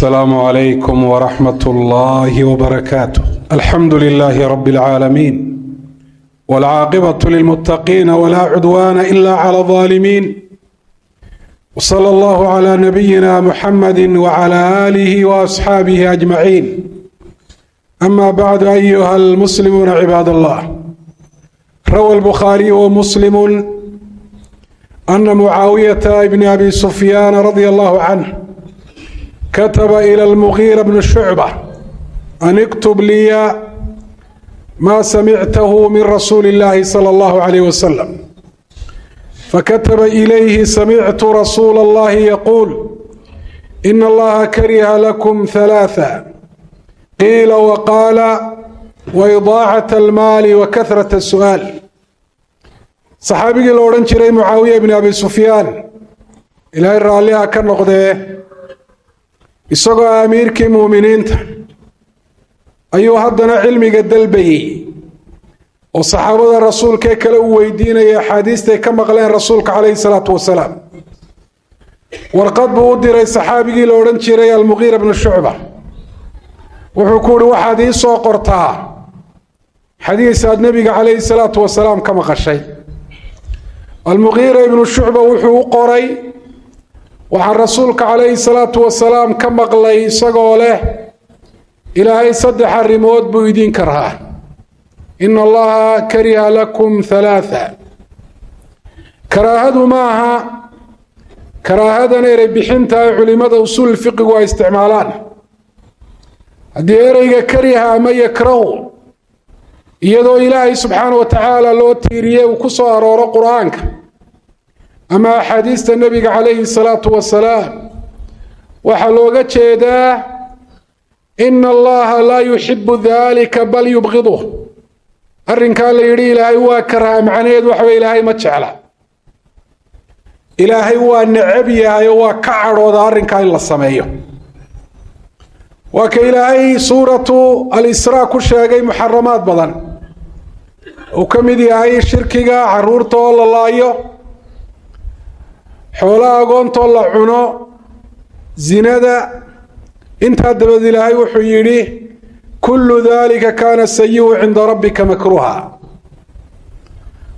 السلام عليكم ورحمة الله وبركاته. الحمد لله رب العالمين، والعاقبة للمتقين ولا عدوان إلا على الظالمين، وصلى الله على نبينا محمد وعلى آله وأصحابه أجمعين. أما بعد، أيها المسلمون عباد الله، روى البخاري ومسلم أن معاوية بن أبي سفيان رضي الله عنه كتب إلى المغيرة بن شعبة أن اكتب لي ما سمعته من رسول الله صلى الله عليه وسلم، فكتب إليه: سمعت رسول الله يقول: إن الله كره لكم ثلاثة، قيل وقال وإضاعة المال وكثرة السؤال. صحابي la odhan jiray Mucaawiya ibn Abi Sufyaan, ilaahay raalliha ka noqdee, isagoo amiirkii muuminiinta ayuu haddana cilmiga dalbayay oo saxaabada rasuulka kale u weydiinaya axaadiistay ka maqleen rasuulka calayhi salaatu wasalaam. warqad buu u diray saxaabigii la odhan jiray almugiira bnu shucba. wuxuu ku yidhi: waxaad ii soo qortaa xadiis aad nebiga calayhi salaatu wasalaam ka maqashay. almugiira ibnu shucba wuxuu u qoray: waxaan rasuulka calayhi salaatu wasalaam ka maqlay isagoo leh, ilaahay saddex arrimood buu idinka rahaa. ina allaha kariha lakum halaatha. karaahadu ma aha karaahadan erey bixinta ay culimada usuul fiqigu ay isticmaalaan. haddii ereyga kariha ama yakrahu iyadoo ilaahay subxaana wa tacaala loo tiiriyey uu ku soo arooro qur-aanka ama axaadiista nebiga calayhi salaatu wasalaam, waxaa looga jeedaa ina allaha laa yuxibu dalika bal yubqiduh. arrinkaa la yidhi ilaahay waa karaha, macnaheedu waxa wey ilaahay ma jecla, ilaahay waa necab yahay oo waa ka cadhooda arrinkaa in la sameeyo. waa ka ilaahay suuratu al-Israa ku sheegay muxaramaad badan uu ka mid yahay shirkiga, caruurta oo la laayo, xoolaha agoontoo la cuno, zinada. intaa dabadeed ilaahay wuxuu yidhi: kullu dalika kaana sayi'u cinda rabbika makruha.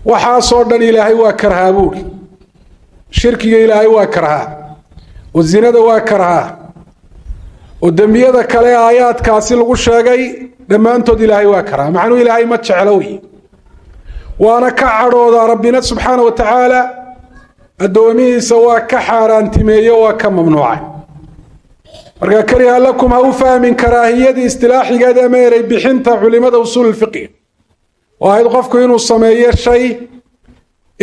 waxaasoo dhan ilaahay waa karhaa buuri. shirkiga ilaahay waa karhaa, oo zinada waa karhaa, oo dembiyada kale aayaadkaasi lagu sheegay dhammaantood ilaahay waa karhaa. macnuu ilaahay ma jeclo wey, waana ka cadhoodaa. rabbina subxaana wa tacaala addoomihiisa waa ka xaaraantimeeyo, waa ka mamnuucay. marka kariha lakum ha u fahmin karaahiyadii istilaaxigeed ama erey bixinta culimada usuul fiqiga, oo ahayd qofku inuu sameeyo shay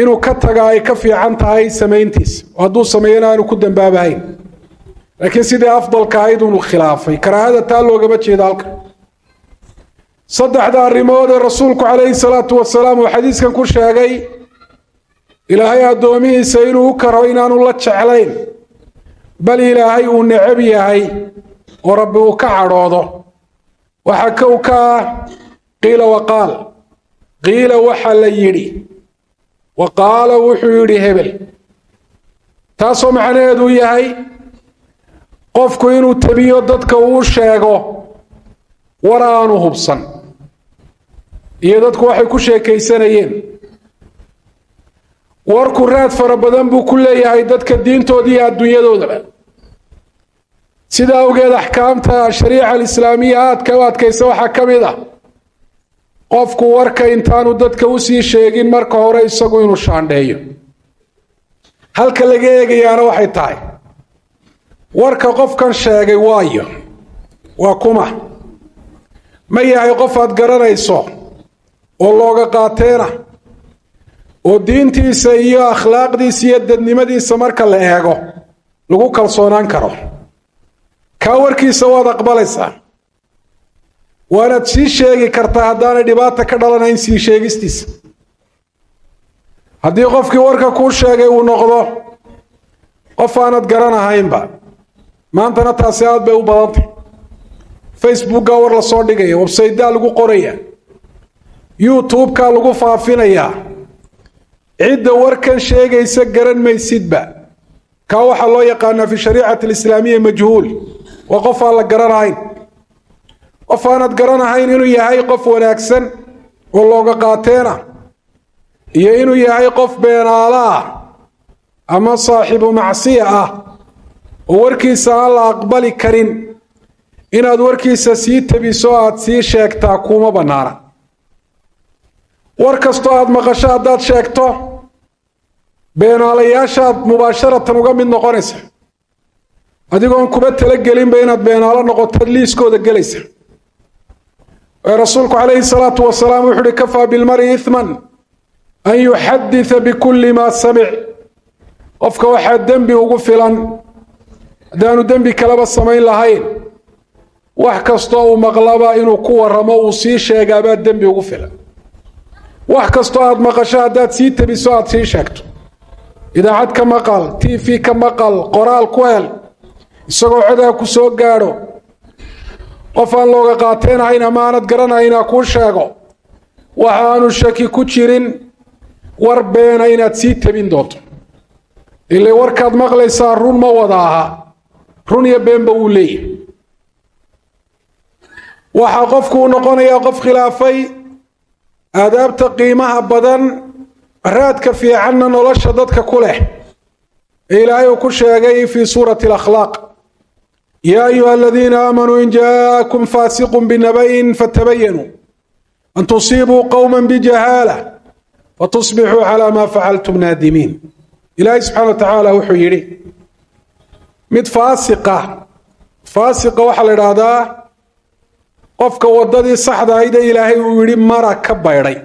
inuu ka taga ay ka fiican tahay samayntiisa, oo hadduu sameeyana aanu ku dambaabahayn. laakiin sidii afdalka ahayd unu khilaafay. karaahada taa loogama jeeda halka. saddexda arrimood ee rasuulku calayhi salaatu wasalaam uu xadiiskan ku sheegay ilaahay addoomihiisa inuu u karo inaanu la jeclayn, bal ilaahay uu necab yahay oo rabbi uu ka cadhoodo. waxaa kow ka ah qiila waqaal. qiila waxa la yidhi, waqaala wuxuu yidhi hebel. taasoo macnaheedu yahay qofku inuu tabiyo dadka uu sheego war aanu hubsan, iyo dadku waxay ku sheekaysanayeen. warku raad fara badan buu ku leeyahay dadka diintooda iyo adduunyadoodaba. sida awgeed axkaamta shariica alislaamiya aadka u adkaysa waxaa ka mid ah qofku warka intaanu dadka usii sheegin marka hore isagu inuu shaandheeyo. halka laga eegayaana waxay tahay warka qofkan sheegay waayo, waa kuma. ma yahay qof aad garanayso oo looga qaateena, oo diintiisa iyo akhlaaqdiisa iyo dadnimadiisa marka la eego lagu kalsoonaan karo. kaa warkiisa waad aqbalaysaa, waanaad sii sheegi kartaa haddaanay dhibaata ka dhalanayn sii sheegistiisa. haddii qofkii warka kuu sheegay uu noqdo qof aanad garanahaynba, maantana taasi aad bay u badantay. facebookga war la soo dhigaya, websaydaa lagu qoraya, youtube-ka lagu faafinayaa. cidda warkan sheegaysa garan maysidba. kaa waxaa loo yaqaanaa fi shariicati alislaamiya majhuul, وقف على قرنهين وفانت قرنهين إنه يهي قف ونكسن والله قاتينا إنه يهي قف بين الله أما صاحب معصية ووركيسا الله أقبل كرين إن أدوركيسا سيت بسوات سي شاكتا كوما بنارا وركستو هاد مقاشا داد شاكتو بين علياشا مباشرة وقام نقونيسا أديقون كبت لقلين بين على نقو تدليسكو دقليسا رسولك عليه الصلاة والسلام وحدي كفى بالمرء إثما أن يحدث بكل ما سمع قفك واحد دنبي وقفلا دانو دنبي كلابا السمين لهين وحكستو مغلبا إنو كوى رمو سي شاقابات دنبي وقفلا وحكستو هاد مقاشا داد سيت بسوات سي شاكتو إذا عاد كما قال تي في كما قال قرال كويل isagoo cadaab ku soo gaadho qof aan looga qaateenahayn amaanad garanayna kuu sheego waxaanu shaki ku jirin war beena inaad sii tabin doonto ilaa warkaad maqlaysaa run ma wada aha run iyo beenba uu leeyahay waxa qofku noqonayaa qof khilaafay aadaabta qiimaha badan raadka fiicanna nolosha dadka ku leh ilaahay uu ku sheegay fi suurati al-akhlaaq يا أيها الذين آمنوا إن جاءكم فاسق بنبأ فتبينوا أن تصيبوا قوما بجهالة فتصبحوا على ما فعلتم نادمين إلهي سبحانه وتعالى وحيري مد فاسقة وحل إرادة قفك وددي صحدا إذا إلهي ويري مرة كبيري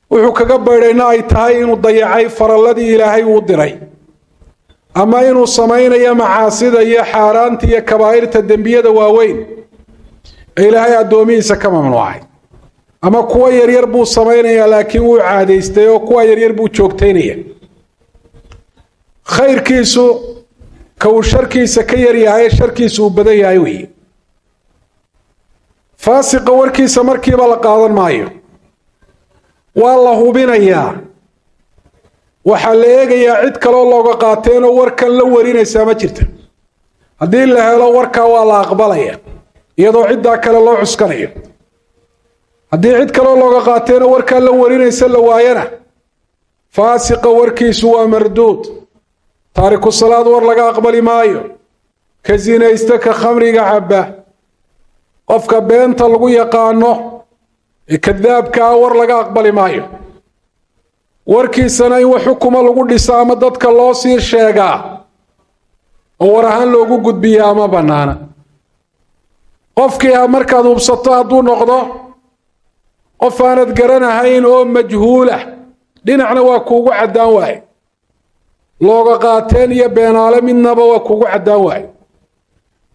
وحو كبيري ناي تهين وضيعي فرالذي إلهي ودري أما إنه صمينا يا معاصي يا حارانتي يا كبائر الدنبية واوين إلهي الدومين سكما من واحد أما كوا يربو صمينا يا لكن وعادي استيو كوا يربو تشوكتينية خير كيسو كو شركيس كير يا شركيسو بدأ ياوي فاسق وركيس مركب لقاضا مايو والله بنا إياه waxaa la eegayaa cid kale oo looga qaateen oo warkan la warinaysa ma jirto hadii la helo warka waa la aqbalaya iyadoo cidda kale loo cuskanayo hadii cid kale oo looga qaateen oo warkan la warinaysa la waayana faasiqa warkiisu waa marduud taariku salaad war laga aqbali maayo ka zinaysta ka khamriga cabba qofka beenta lagu yaqaano ee kadaabka war laga aqbali maayo warkiisana in wax xukuma lagu dhisaa ama dadka loo sii sheegaa oo war ahaan loogu gudbiyaa ama banaana qofkii markaad hubsato hadduu noqdo qof aanad garanahayn oo majhuula dhinacna waa kuugu caddaan waaye looga qaateen iyo beenaale midnaba waa kuugu caddaan waaye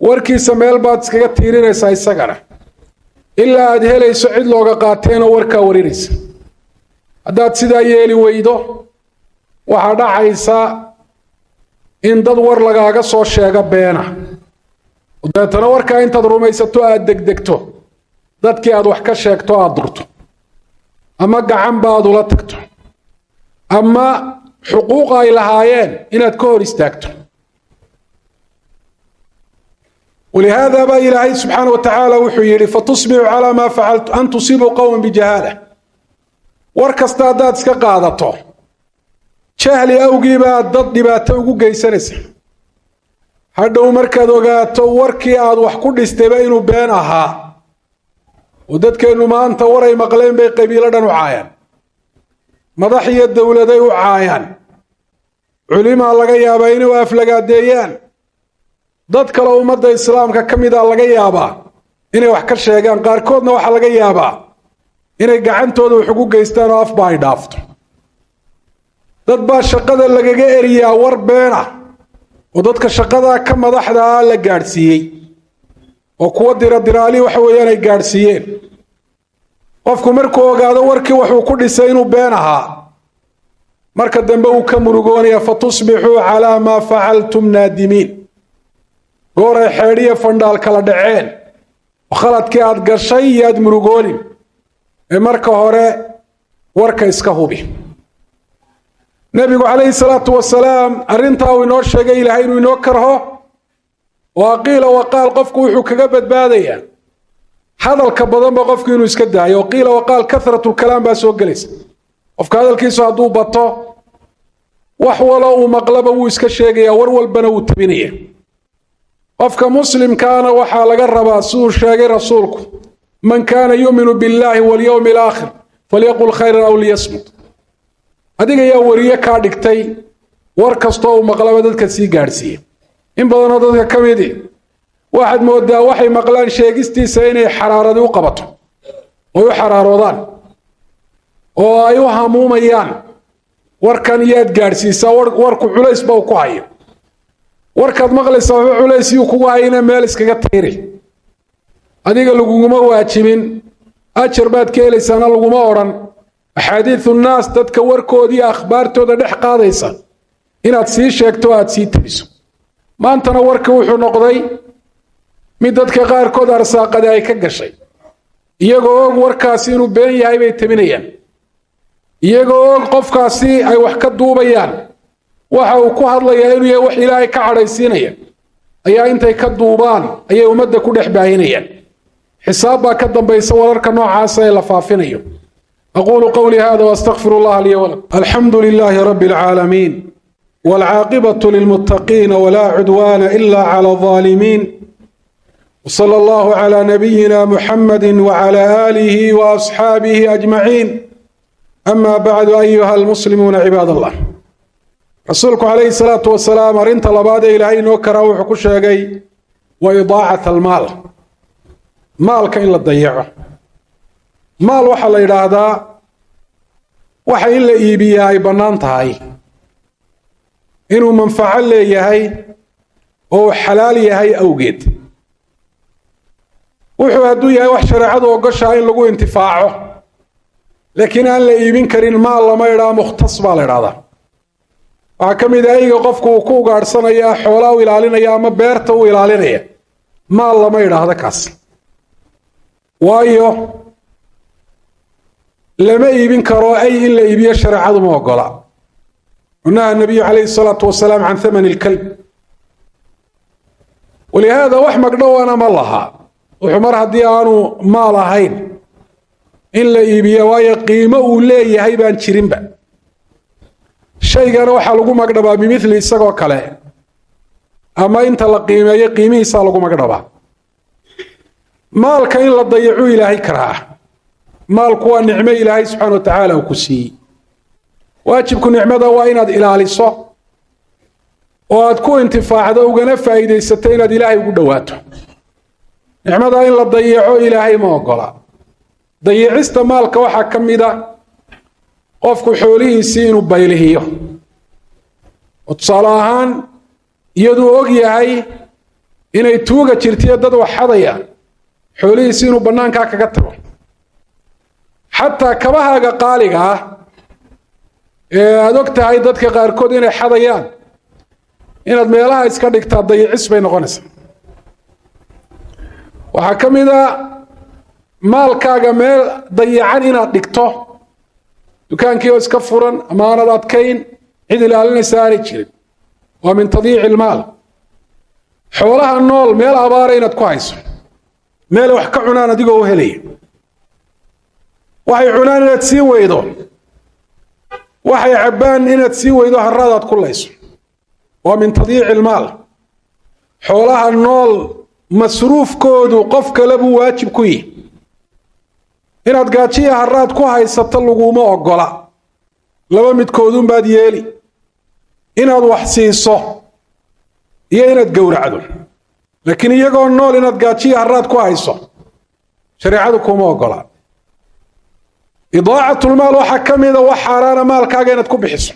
warkiisa meel baad iskaga tiirinaysaa isagana ilaa aad helayso cid looga qaateen oo warkaa warinaysa haddaad sidaa yeeli weydo waxaa dhacaysa in dad war lagaaga soo sheega beena deetana warkaa intaad rumaysato aad degdegto dadkii aad wax ka sheegto aad durto ama gacan baad ula tagto ama xuquuq ay lahaayeen inaad ka hor istaagto ولهذا بقى إلهي سبحانه وتعالى وحيري فتصبحوا على ما فعلت أن تصيبوا قوما بجهالة warkasta hadaad iska qaadato jahli awgii baa dad dhibaato ugu geysanaysa hadhow markaad ogaato warkii aad wax ku dhistayba inuu been ahaa oo dadkeenu maanta waray maqleen bay qabiilo dhan u caayaan madax iyo dowladay u caayaan culimaa laga yaabaa inay aflagaadeeyaan dad kale ummadda islaamka ka mid ah laga yaabaa inay wax ka sheegaan qaarkoodna waxaa laga yaabaa inay gacantooda wax ugu geystaan oo afba ay dhaafto dad baa shaqada lagaga eriyaa war beena oo dadka shaqada ka madaxda la gaarsiiyay oo kuwa diraali waxa weeyaan ay gaarsiiyeen qofku markuu ogaado warkii wuxuu ku dhisay inuu been ahaa marka dambe uu ka murugoonaya fatusbixuu calaa maa facaltum naadimiin gooray xeedhiya fandhaal kala dhaceen oo khaladkii aad gashay iyo aad murugoonin marka hore warka iska hubi nabigu calayhi salaatu wasalaam arintaa uu inoo sheegay ilaahay inuu inoo karho وقيل وقال قفك وحو كغبد باديا هذا الكبضان بقفك إنه يسكدها وقيل وقال كثرة الكلام باسو جلس قفك هذا الكيس عدو بطه وحوله مقلبه ويسكشيغيا ورول بنو تبينيه قفك مسلم كان وحا لغا ربا سو شيغي رسولك من كان يؤمن بالله واليوم الآخر فليقل خيرا أو ليصمت adiga yaa wariye ka dhigtay war kasto oo maqlaba dadka si gaarsiin in badan oo dadka kamid waxaad moodaa waxay maqlaan sheegistiisa inay xaraaradu u qabato oo xaraaroodaan oo ay u hamuumayaan warkan yaad gaarsiisa warku culays baa ku haya warkaad maqlaysaa culays uu kugu hayna meel iskaga tayri adiga laguma waajibin ajar baad ka helaysaa laguma oran أحاديث الناس تتكور كودي أخبار تودا دح قاديسا إن تسي شيكتو أتسي تبسو ما أنت نورك وحو نقضي مددك غير كود أرساق داي كقشي إيغو وركاسينو بين ياي بيتمينيا إيغو قفكاسي أي وحكا دوبيان وحاو كوهر لياينو يوح إلهي كعريسينيا أي أنت كدوبان أي أمد كودح باينيا حسابا كدن بيسوارك نوع عاسي لفافينيو أقول قولي هذا وأستغفر الله لي ولكم الحمد لله رب العالمين والعاقبة للمتقين ولا عدوان إلا على الظالمين وصلى الله على نبينا محمد وعلى آله وأصحابه أجمعين أما بعد أيها المسلمون عباد الله رسولك عليه الصلاة والسلام أرنت لبعد إلهي نوكرا وحكوشاقي وإضاعة المال مالك إلا الضيعه maal waxa la yiraahdaa waxa in la iibiyaa ay banaan tahay inuu manfaco leeyahay oo xalaal yahay awgeed wuxuu haduu yahay wax shariicadu ogashaa in lagu intifaaco laakiin aan la iibin karin maal lama yiraahdo mukhtas baa la yiraahdaa waxa kamid ah ayga qofku ku gaarsanaya xoolaha uu ilaalinaya ama beerta uu ilaalinaya maal lama yiraahdo kaas waayo لما يبين كرو أي إلا يبي شرع عظم وقلا ونهى النبي عليه الصلاة والسلام عن ثمن الكلب ولهذا وحمق دوانا مالها وحمرها ديانو مالهين إلا يبي واي قيمة وليه هيبان شرينبا شيء كانوا حلقوا مقدبا بمثل السقوى كلا أما إنت لقيمة يقيمه سالقوا مقدبا مالك إلا تضيعوا إلهي كراه مالك هو النعمة إلهي سبحانه وتعالى وكسي واجبك نعمة وإناد إلهي صح وأتكون انتفاع ذا وقنفة إذا يستين إلهي وقدواته نعمة إلا تضيعوا إلهي ما وقلا ضيعست مالك وحكم إذا قفك حوليه سين وبيلهيه وتصلاهان يدو أغيهي إنه يتوغى ترتيا داد وحضيا حوليه سين وبنان كاكا قطره حتى كبهاga qaaliga ah aad ogtahay dadka qaar kood inay xadayaan inaad meelaha iska dhigtaa dayicis bay noqonaysaa waxa kamida maalkaaga meel dayacan inaad dhigto dukaankii oo iska furan amaanad adkayn cid ilaalinaysa aanay jirin waa min tadiic ilmaal xoolaha nool meel abaara inaad ku hayso meel wax ka cunaan adigoo u helaya waxay cunaan inaad sii weydo waxay cabaan inaad sii weydo harraadaad ku layso waa min tadiic ilmaal xoolaha nool masruufkoodu qof kale buu waajib ku yihi inaad gaajiya harraad ku haysato laguma ogola laba midkoodun baad yeeli inaad wax siiso iyo inaad gowracdo laakiin iyagoo nool inaad gaajiya harraad ku hayso shariicadu kuma ogola إضاعة المال وحكمه وحرام مالك أجنت كبحس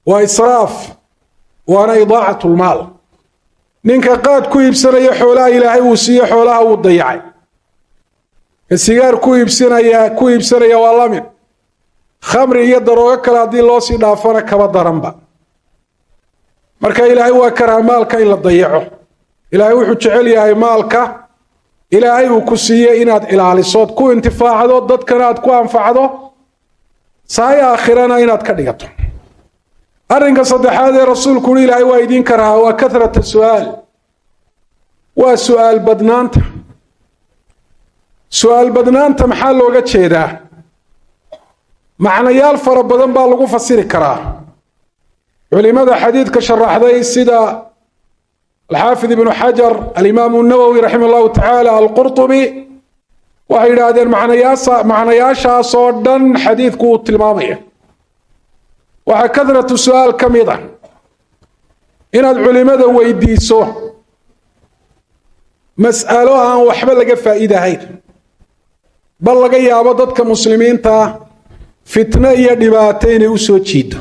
وإسراف وأنا إضاعة المال نينك قاد كويب سنة يحولا إلهي وسي حولها وضيعي السيجار كويب سنة يا والله من خمر يدرو كلا دي لوسي دافنا كما ضرنبا مركا إلهي وكره مالك إلا ضيعه إلهي وحجعل يا مالك إلهي وكسيه إناد إلى الصوت كو انتفاع ذو ضد كناد كو أنفع ذو صحيح آخرنا إناد كديته أرنك صدح هذا رسول كل إلهي وايدين كرها وكثرة السؤال وسؤال بدنانت سؤال بدنانت محل لوغا جيدا معنيال فربدن با لوغو فسيري كرا علماء حديث كشرحدي سيدا الحافظ ابن حجر الإمام النووي رحمه الله تعالى القرطبي waxay yiraahdeen macnayaashaasoo dhan xadiidku uu tilmaamaya waxa kadratu su'aal kamida inaad culimada weydiiso mas'alo aan waxba laga faa'iidahayn bal laga yaabo dadka muslimiinta fitna iyo dhibaato inay u soo jiido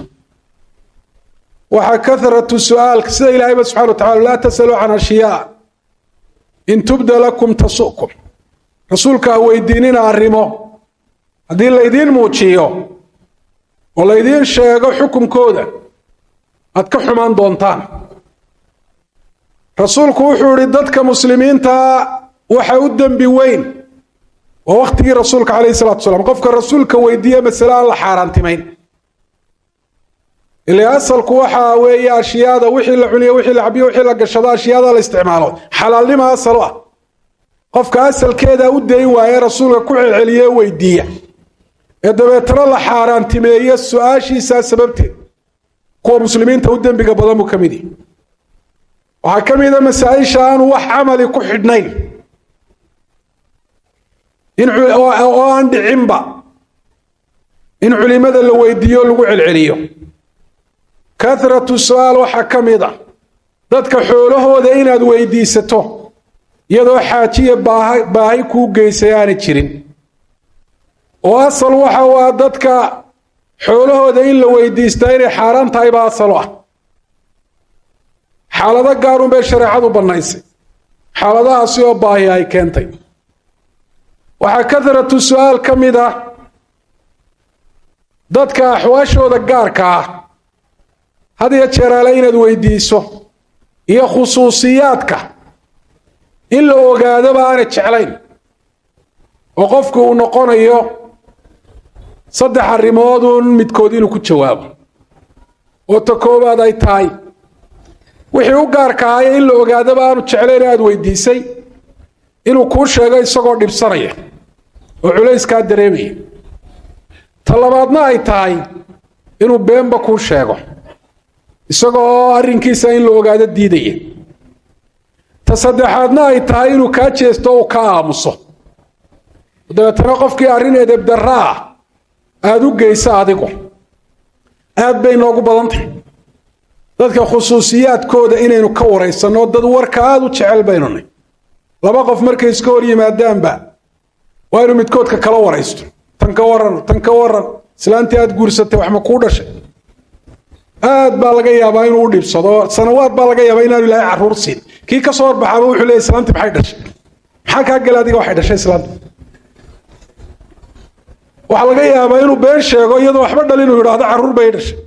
waxa kadratu su'aal sida Ilaahay subhanahu wa ta'ala la tasalu an ashiya in tubda lakum tasukum rasuulka weydiinina arrimo hadii la idin muujiyo oo la idin sheego xukunkooda aad ka xumaan doontaan rasuulku wuxuu yiri dadka muslimiinta waxa u dambi weyn oo waqtigii rasuulka kaleey salaatu wasalaam qofka rasuulka weydiiyo mas'ala la xaaraantimayn ilaa asalku waxa weeye ashiyada wixii la cuniyo wixii la cabiyo wixii la gashado ashiyada la isticmaalo xalaalnimo asal ah qofka asalkeeda u deey waayay rasuulka ku celceliye weydiiya ee dabeetana la xaaraantimeeyo su'aashiisa sababteed kuwa muslimiinta u dambiga badan u kamidi waxa kamida masaa'isha aan wax amali ku xidhnayn in oo aan dhicinba in culimada la weydiiyo lagu celceliyo kathratu su'aal waxa kamida dadka xoolahooda inaad weydiisato iyadoo xaajiye baahi ku geysay aan jirin oo asal waxa waa dadka xoolahooda in la weydiisto inay xaraan tahay baa asal ah xaalada gaar u bay shariicadu banaysay xaaladahaasi oo baahi ay keentay waxa kathratu su'aal kamida dadka axwaashooda gaarka ah hadiya jeeraale inaad weydiiso iyo khusuusiyaadka in la ogaado baan jeclayn oo qofku uu noqonayo saddex arrimood midkood inuu ku jawaabo oo ta koobaad ay tahay wixii u gaarka ah in la ogaado baan jeclayn aad weydiisay inuu ku sheego isagoo dhibsanaya oo culays ka dareemaya talabaadna ay tahay inuu beenba ku sheego isagoo arrinkiisa in la ogaado diidaya tasaddexaadna ay tahay inuu ka jeesto oo ka aamuso dabeetana qofkii arrin edeb darra aad u geysa adigu aad bay noogu badan tahay dadka khusuusiyaadkooda inaynu ka wareysano dad warka aad u jecel baynunay laba qof markay iska hor yimaadaanba waa inuu midkoodka kala wareysto tan ka waran islaantii aad guursatay wax ma ku dhashay aad baa laga yaabaa inuu u dhibsado sanawaad baa laga yaabaa inaanu ilaahay caruur siin kii ka soo horbaxaba wuxuu leeyahay islaantii maxay dhashay maxaa ka galay adiga waxay dhashay islaantu waxa laga yaabaa inuu been sheego iyadoo waxba dhalin uu yiraahdo caruur bay dhashay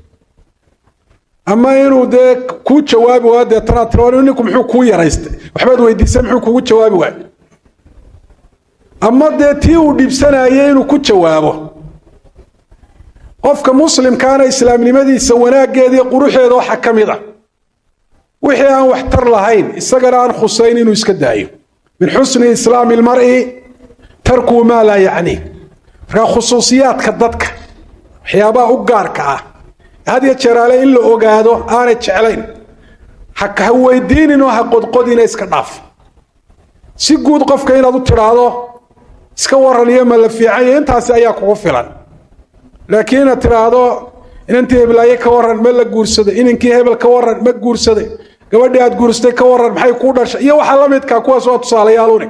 ama inuu dee ku jawaabi waa dee tan atroon ninku muxuu ku yaraystay waxbaad weydiisay muxuu kugu jawaabi waay ama dee tii uu dhibsanayay inuu ku jawaabo qofka muslimkaana islaamnimadiisa wanaageeda iyo quruxeeda waxa kamida wixii aan wax tar lahayn isagana aan khusayn inuu iska daayo min husni islaam almar'i tarku ma la yaani ra khusuusiyaadka dadka waxyaabaha u gaarka ah hadiya jeeraale in la ogaado aan jeclayn ha weydiinino ha qodqodina iska dhaaf si guud qofka inaad u tiraado iska waraniyo ma la fiicay intaas ayaa kugu filan laakiin aad tiraado inantii heblaaye ka waran ma la guursaday inankii hebel ka waran ma guursaday gabadhii aad guursatay ka waran maxay ku dhashay iyo waxa la midka kuwaas oo tusaalayaalune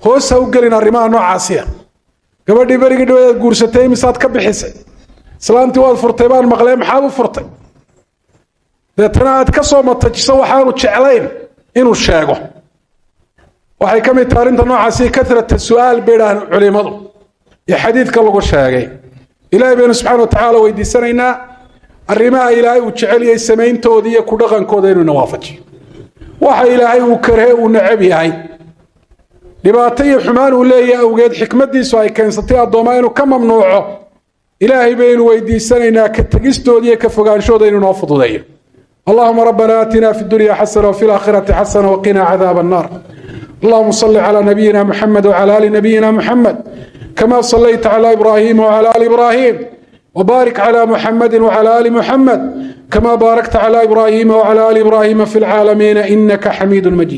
hoos ha u gelin arrimaha noocaas ah gabadhii barigii dhawaad guursatay misaad ka bixisay islaantii waad furtay baan maqlay maxaad u furtay deetana aad ka soo matajiso waxaanu jeclayn inuu sheego waxay ka mid tahay arrinta noocaasi kathrata su'aal beedaan culimadu iyo xadiidka lagu sheegay ilaahay baynu subxaanahu wa tacaala weydiisanaynaa arrimaha ilaahay uu jecel yahay samayntoodii iyo ku dhaqankooda inuu nawaafajiyo waxa ilaahay uu karhe uu necab yahay dhibaato iyo xumaan uu leeyahay awgeed xikmadiisu ay keensatay addoomaa inuu ka mamnuuco ilaahay baynu weydiisanaynaa ka tegistoodii iyo ka fogaanshooda inuu noo fududeeyo اللهم ربنا آتنا في الدنيا حسنة وفي الآخرة حسنة وقنا عذاب النار. اللهم صل على نبينا محمد وعلى آل نبينا محمد كما صليت على إبراهيم وعلى آل إبراهيم، وبارك على محمد وعلى آل محمد كما باركت على إبراهيم وعلى آل إبراهيم في العالمين إنك حميد مجيد.